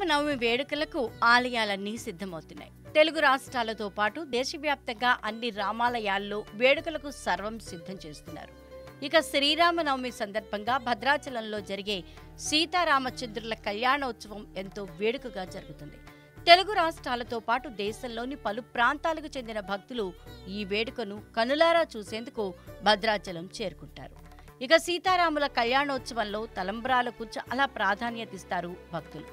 శ్రీరామనవమి వేడుకలకు ఆలయాలన్నీ సిద్ధమవుతున్నాయి. తెలుగు రాష్ట్రాలతో పాటు దేశవ్యాప్తంగా అన్ని రామాలయాల్లో వేడుకలకు సర్వం సిద్ధం చేస్తున్నారు. ఇక శ్రీరామనవమి సందర్భంగా భద్రాచలంలో జరిగే సీతారామచంద్రుల కళ్యాణోత్సవం ఎంతో వేడుకగా జరుగుతుంది. తెలుగు రాష్ట్రాలతో పాటు దేశంలోని పలు ప్రాంతాలకు చెందిన భక్తులు ఈ వేడుకను కనులారా చూసేందుకు భద్రాచలం చేరుకుంటారు. ఇక సీతారాముల కళ్యాణోత్సవంలో తలంబ్రాలకు చాలా ప్రాధాన్యత ఇస్తారు భక్తులు.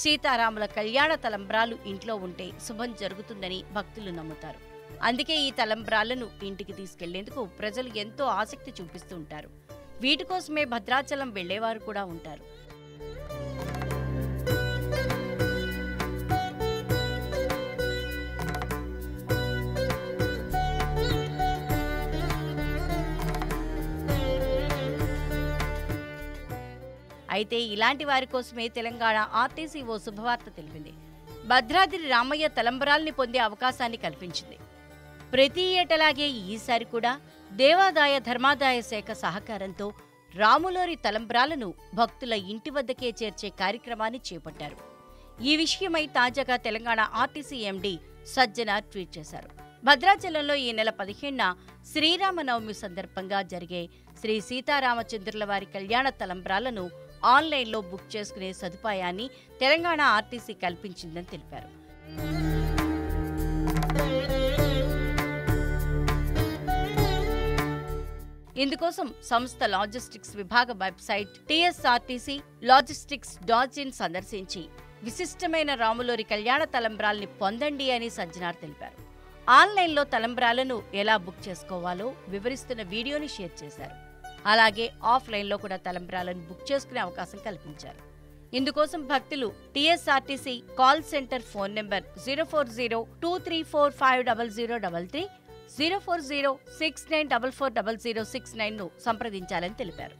సీతారాముల కళ్యాణ తలంబ్రాలు ఇంట్లో ఉంటే శుభం జరుగుతుందని భక్తులు నమ్ముతారు. అందుకే ఈ తలంబ్రాలను ఇంటికి తీసుకెళ్లేందుకు ప్రజలు ఎంతో ఆసక్తి చూపిస్తూ ఉంటారు. వీటి కోసమే భద్రాచలం వెళ్లేవారు కూడా ఉంటారు. అయితే ఇలాంటి వారి కోసమే తెలంగాణ ఆర్టీసీ ఓ శుభవార్త తెలిపింది. భద్రాద్రి రామయ్య తలంబరాల్ని పొందే అవకాశాన్ని కల్పించింది. ప్రతి ఏటలాగే ఈసారి కూడా దేవాదాయ ధర్మాదాయ శాఖ సహకారంతో రాములోరి తలంబ్రాలను భక్తుల ఇంటి వద్దకే చేర్చే కార్యక్రమాన్ని చేపట్టారు. ఈ విషయమై తాజాగా తెలంగాణ ఆర్టీసీ ఎండీ సజ్జన ట్వీట్ చేశారు. భద్రాచలంలో ఈ నెల 15న శ్రీరామనవమి సందర్భంగా జరిగే శ్రీ సీతారామచంద్రుల వారి కళ్యాణ తలంబ్రాలను ఆన్లైన్లో బుక్ చేసుకునే సదుపాయాన్ని తెలంగాణ ఆర్టీసీ కల్పించిందని తెలిపారు. ఇందుకోసం సంస్థ లాజిస్టిక్స్ విభాగ వెబ్సైట్ TSRTC Logistics.in సందర్శించి విశిష్టమైన రాములోరి కళ్యాణ తలంబ్రాల్ని పొందండి అని సజ్జనార్ తెలిపారు. ఆన్లైన్లో తలంబ్రాలను ఎలా బుక్ చేసుకోవాలో వివరిస్తున్న వీడియోని షేర్ చేశారు. అలాగే ఆఫ్లైన్లో కూడా తలంబ్రాలను బుక్ చేసుకునే అవకాశం కల్పించారు. ఇందుకోసం భక్తులు TSRTC call centre phone number 04023450033 04069440069ను సంప్రదించాలని తెలిపారు.